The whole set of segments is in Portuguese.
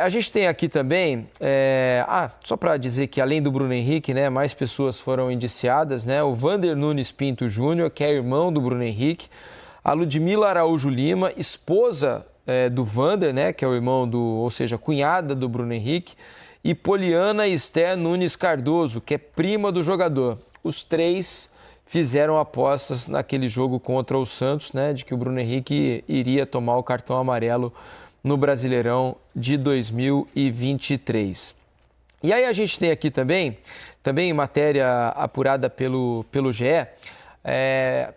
A gente tem aqui também, só para dizer que além do Bruno Henrique, né, mais pessoas foram indiciadas, né? O Vander Nunes Pinto Júnior, que é irmão do Bruno Henrique, a Ludmila Araújo Lima, esposa do Vander, né, que é o irmão ou seja, cunhada do Bruno Henrique, e Poliana Esther Nunes Cardoso, que é prima do jogador. Os três fizeram apostas naquele jogo contra o Santos, né, de que o Bruno Henrique iria tomar o cartão amarelo no Brasileirão de 2023. E aí a gente tem aqui também matéria apurada pelo GE,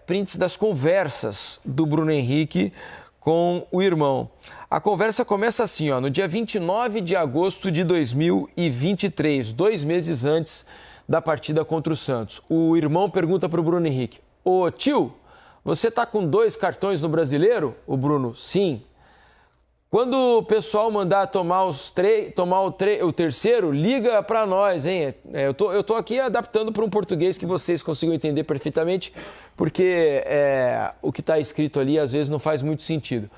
prints das conversas do Bruno Henrique com o irmão. A conversa começa assim, no dia 29 de agosto de 2023, 2 meses antes da partida contra o Santos. O irmão pergunta para o Bruno Henrique: ô tio, você tá com 2 cartões no Brasileiro? O Bruno: sim. Quando o pessoal mandar tomar o terceiro, liga para nós, hein? Eu tô aqui adaptando para um português que vocês consigam entender perfeitamente, porque o que está escrito ali às vezes não faz muito sentido.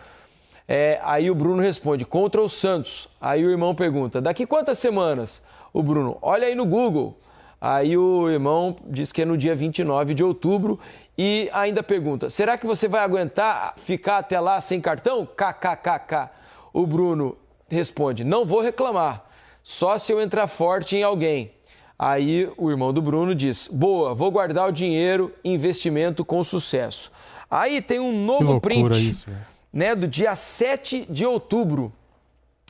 Aí o Bruno responde: contra o Santos. Aí o irmão pergunta: daqui quantas semanas? O Bruno: olha aí no Google. Aí o irmão diz que é no dia 29 de outubro e ainda pergunta: será que você vai aguentar ficar até lá sem cartão? KKKK. O Bruno responde: não vou reclamar, só se eu entrar forte em alguém. Aí o irmão do Bruno diz: boa, vou guardar o dinheiro, investimento com sucesso. Aí tem um novo print, isso, né, do dia 7 de outubro,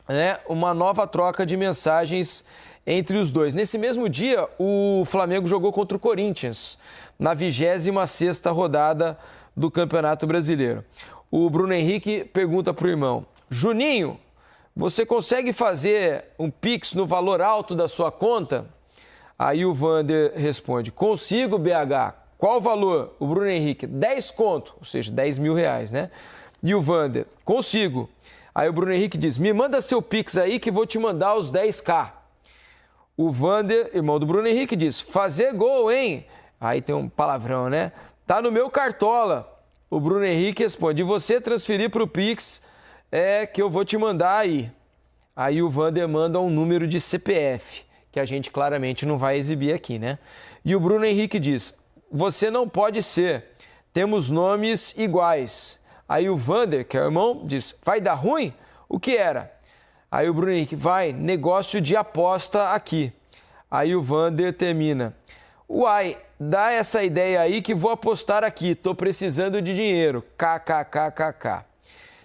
né, uma nova troca de mensagens entre os dois. Nesse mesmo dia, o Flamengo jogou contra o Corinthians, na 26ª rodada do Campeonato Brasileiro. O Bruno Henrique pergunta para o irmão: Juninho, você consegue fazer um Pix no valor alto da sua conta? Aí o Vander responde: consigo, BH. Qual o valor? O Bruno Henrique: 10 conto, ou seja, 10 mil reais, né? E o Vander: consigo. Aí o Bruno Henrique diz: me manda seu Pix aí que vou te mandar os 10k. O Vander, irmão do Bruno Henrique, diz: fazer gol, hein? Aí tem um palavrão, né? Tá no meu cartola. O Bruno Henrique responde: e você transferir para o Pix que eu vou te mandar aí. Aí o Vander manda um número de CPF, que a gente claramente não vai exibir aqui, né? E o Bruno Henrique diz: você não pode ser, temos nomes iguais. Aí o Vander, que é o irmão, diz: vai dar ruim? O que era? Aí o Bruno Henrique: vai, negócio de aposta aqui. Aí o Vander termina: uai, dá essa ideia aí que vou apostar aqui, tô precisando de dinheiro, kkkk.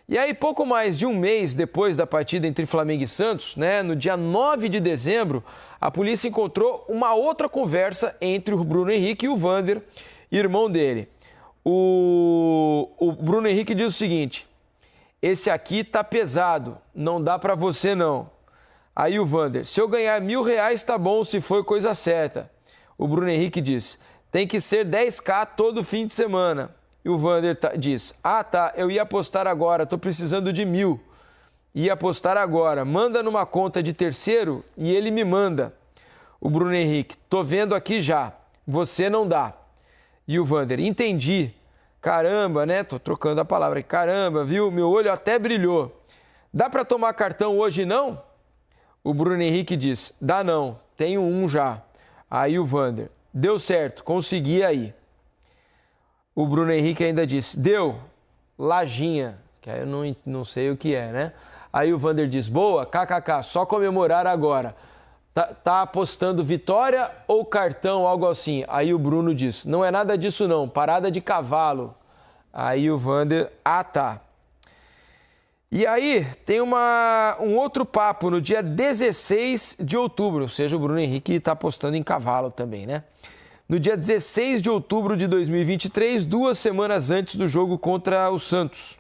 E aí, pouco mais de um mês depois da partida entre Flamengo e Santos, né, no dia 9 de dezembro, a polícia encontrou uma outra conversa entre o Bruno Henrique e o Vander, irmão dele. O Bruno Henrique diz o seguinte: esse aqui tá pesado, não dá pra você não. Aí o Vander: se eu ganhar R$1.000 tá bom, se for coisa certa. O Bruno Henrique diz: tem que ser 10k todo fim de semana. E o Vander diz: ah tá, eu ia apostar agora, tô precisando de 1.000. Ia apostar agora, manda numa conta de terceiro e ele me manda. O Bruno Henrique: tô vendo aqui já, você não dá. E o Vander: entendi. Caramba, né? Tô trocando a palavra. Caramba, viu? Meu olho até brilhou. Dá para tomar cartão hoje não? O Bruno Henrique diz: dá não, tenho um já. Aí o Vander: deu certo, consegui aí. O Bruno Henrique ainda diz: deu, lajinha, que aí eu não sei o que é, né? Aí o Vander diz: boa, kkk, só comemorar agora. Tá apostando vitória ou cartão, algo assim? Aí o Bruno diz: não é nada disso não, parada de cavalo. Aí o Vander: ah tá. E aí tem um outro papo no dia 16 de outubro, ou seja, o Bruno Henrique está apostando em cavalo também, né? No dia 16 de outubro de 2023, 2 semanas antes do jogo contra o Santos.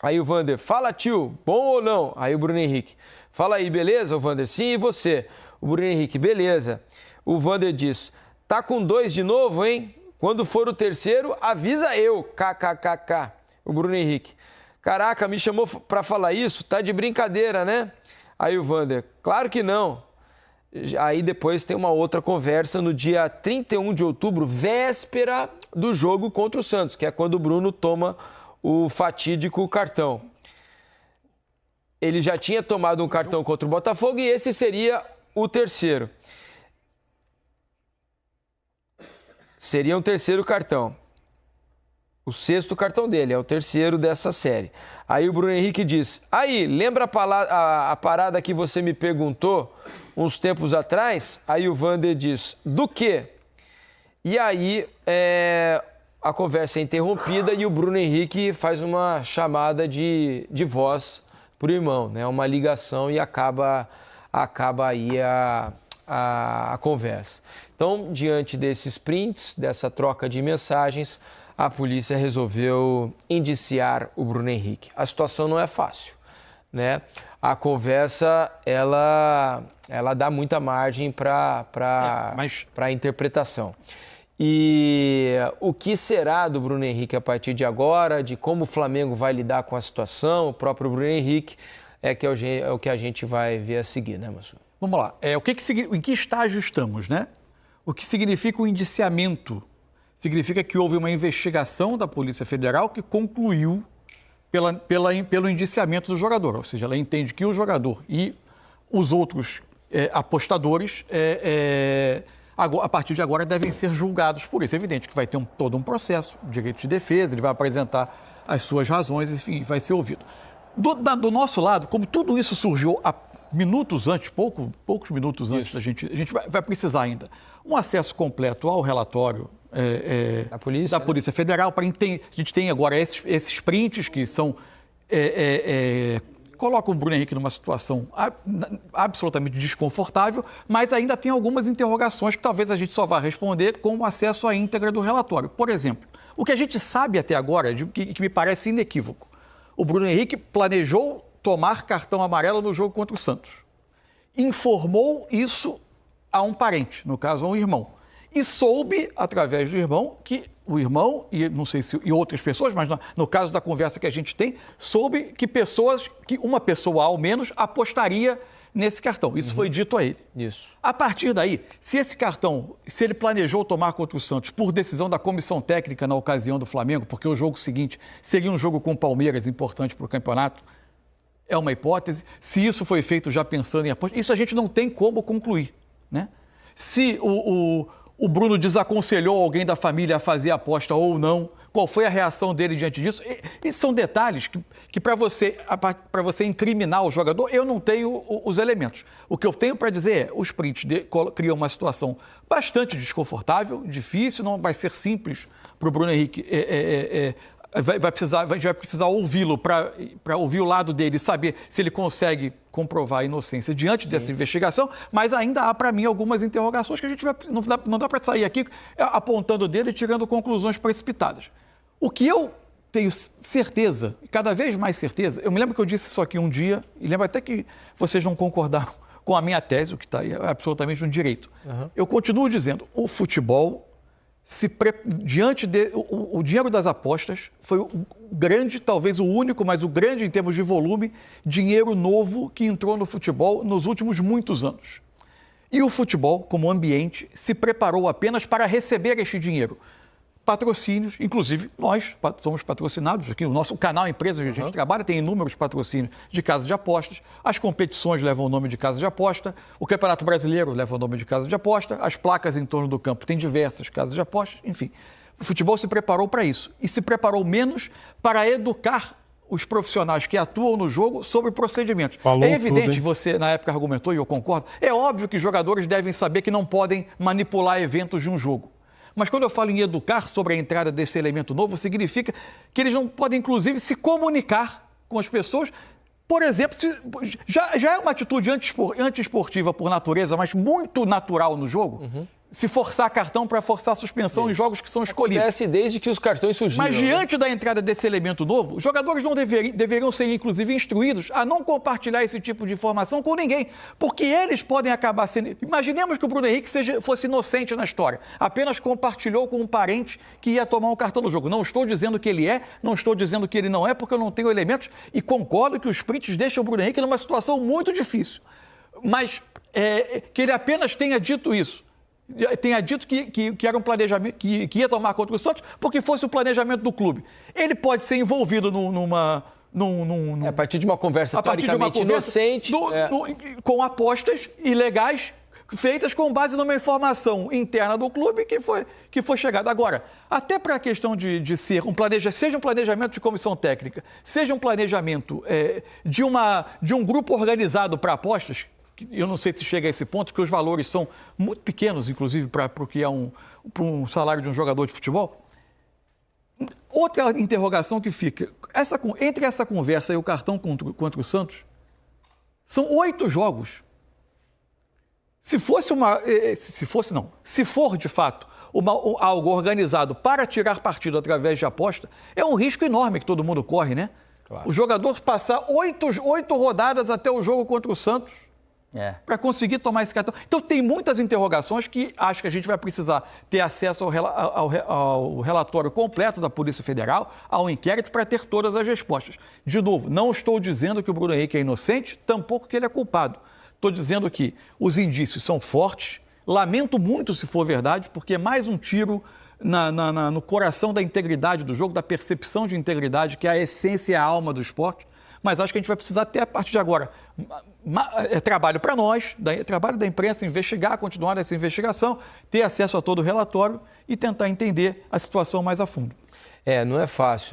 Aí o Vander: fala tio, bom ou não? Aí o Bruno Henrique: fala aí, beleza? O Vander: sim, e você? O Bruno Henrique: beleza. O Vander diz: tá com 2 de novo, hein? Quando for o terceiro, avisa eu, kkkk. O Bruno Henrique: caraca, me chamou pra falar isso? Tá de brincadeira, né? Aí o Vander: claro que não. Aí depois tem uma outra conversa no dia 31 de outubro, véspera do jogo contra o Santos, que é quando o Bruno toma o fatídico cartão. ele já tinha tomado um cartão contra o Botafogo e esse seria o terceiro. Seria um terceiro cartão. O sexto cartão dele, é o terceiro dessa série. Aí o Bruno Henrique diz, aí, lembra a parada que você me perguntou uns tempos atrás? Aí o Vander diz, do quê? E aí a conversa é interrompida e o Bruno Henrique faz uma chamada de voz para o irmão, né? Uma ligação e acaba aí a conversa. Então, diante desses prints, dessa troca de mensagens, a polícia resolveu indiciar o Bruno Henrique. A situação não é fácil, né? A conversa, ela dá muita margem para a interpretação. E o que será do Bruno Henrique a partir de agora, de como o Flamengo vai lidar com a situação, o próprio Bruno Henrique, é o que a gente vai ver a seguir, né, Massu? Vamos lá. Em que estágio estamos, né? O que significa o indiciamento? Significa que houve uma investigação da Polícia Federal que concluiu pelo indiciamento do jogador. Ou seja, ela entende que o jogador e os outros apostadores, a partir de agora, devem ser julgados por isso. É evidente que vai ter todo um processo, direito de defesa, ele vai apresentar as suas razões, enfim, vai ser ouvido. Do nosso lado, como tudo isso surgiu há minutos antes, poucos minutos antes, a gente vai precisar ainda um acesso completo ao relatório da Polícia Federal. A gente tem agora esses prints que são colocam o Bruno Henrique numa situação absolutamente desconfortável, mas ainda tem algumas interrogações que talvez a gente só vá responder com o acesso à íntegra do relatório. Por exemplo, o que a gente sabe até agora, que me parece inequívoco, o Bruno Henrique planejou tomar cartão amarelo no jogo contra o Santos. Informou isso a um parente, no caso a um irmão. E soube, através do irmão, que o irmão, e não sei se e outras pessoas, mas no caso da conversa que a gente tem, soube que uma pessoa ao menos apostaria nesse cartão. Isso foi dito a ele. Isso. A partir daí, se esse cartão, se ele planejou tomar contra o Santos por decisão da comissão técnica na ocasião do Flamengo, porque o jogo seguinte seria um jogo com o Palmeiras importante para o campeonato, é uma hipótese. Se isso foi feito já pensando em aposta, isso a gente não tem como concluir, né? Se o Bruno desaconselhou alguém da família a fazer a aposta ou não, qual foi a reação dele diante disso? E são detalhes que para você incriminar o jogador, eu não tenho os elementos. O que eu tenho para dizer é, os prints criam uma situação bastante desconfortável, difícil, não vai ser simples para o Bruno Henrique. A gente vai precisar ouvi-lo para ouvir o lado dele e saber se ele consegue comprovar a inocência diante dessa investigação, mas ainda há para mim algumas interrogações que a gente não dá para sair aqui apontando dele e tirando conclusões precipitadas. O que eu tenho certeza, cada vez mais certeza, eu me lembro que eu disse isso aqui um dia, e lembro até que vocês não concordaram com a minha tese, o que está aí é absolutamente um direito. Uhum. Eu continuo dizendo, o futebol, o dinheiro das apostas foi o grande, talvez o único, mas o grande em termos de volume, dinheiro novo que entrou no futebol nos últimos muitos anos. E o futebol, como ambiente, se preparou apenas para receber este dinheiro. Patrocínios, inclusive nós somos patrocinados aqui, o nosso canal Empresa que a gente trabalha tem inúmeros patrocínios de casas de apostas, as competições levam o nome de casa de aposta, o Campeonato Brasileiro leva o nome de casa de aposta, as placas em torno do campo têm diversas casas de apostas, enfim. O futebol se preparou para isso e se preparou menos para educar os profissionais que atuam no jogo sobre procedimentos. É evidente, você na época argumentou e eu concordo, é óbvio que os jogadores devem saber que não podem manipular eventos de um jogo. Mas quando eu falo em educar sobre a entrada desse elemento novo, significa que eles não podem, inclusive, se comunicar com as pessoas. Por exemplo, já é uma atitude antiesportiva por natureza, mas muito natural no jogo, se forçar cartão para forçar suspensão em jogos que são escolhidos. Acontece desde que os cartões surgiram. Mas diante da entrada desse elemento novo, os jogadores não deveriam ser, inclusive, instruídos a não compartilhar esse tipo de informação com ninguém, porque eles podem acabar sendo... Imaginemos que o Bruno Henrique fosse inocente na história, apenas compartilhou com um parente que ia tomar um cartão no jogo. Não estou dizendo que ele é, não estou dizendo que ele não é, porque eu não tenho elementos e concordo que os prints deixam o Bruno Henrique numa situação muito difícil. Mas que ele apenas tenha dito isso, tenha dito que era um planejamento, que ia tomar contra o Santos, porque fosse o planejamento do clube. Ele pode ser envolvido A partir de uma conversa teoricamente inocente. Com apostas ilegais feitas com base numa informação interna do clube que foi chegada. Agora, até para a questão de ser seja um planejamento de comissão técnica, seja um planejamento de um grupo organizado para apostas, eu não sei se chega a esse ponto, porque os valores são muito pequenos, inclusive, para o que é um salário de um jogador de futebol. Outra interrogação que fica, entre essa conversa e o cartão contra o Santos, são 8 jogos. Se for de fato algo organizado para tirar partido através de aposta, é um risco enorme que todo mundo corre, né? Claro. O jogador passar 8 rodadas até o jogo contra o Santos para conseguir tomar esse cartão. Então tem muitas interrogações que acho que a gente vai precisar ter acesso ao relatório completo da Polícia Federal, ao inquérito, para ter todas as respostas. De novo, não estou dizendo que o Bruno Henrique é inocente, tampouco que ele é culpado. Estou dizendo que os indícios são fortes, lamento muito se for verdade, porque é mais um tiro no coração da integridade do jogo, da percepção de integridade, que é a essência e a alma do esporte, mas acho que a gente vai precisar ter, a partir de agora, trabalho para nós, trabalho da imprensa, investigar, continuar essa investigação, ter acesso a todo o relatório e tentar entender a situação mais a fundo. Não é fácil, né?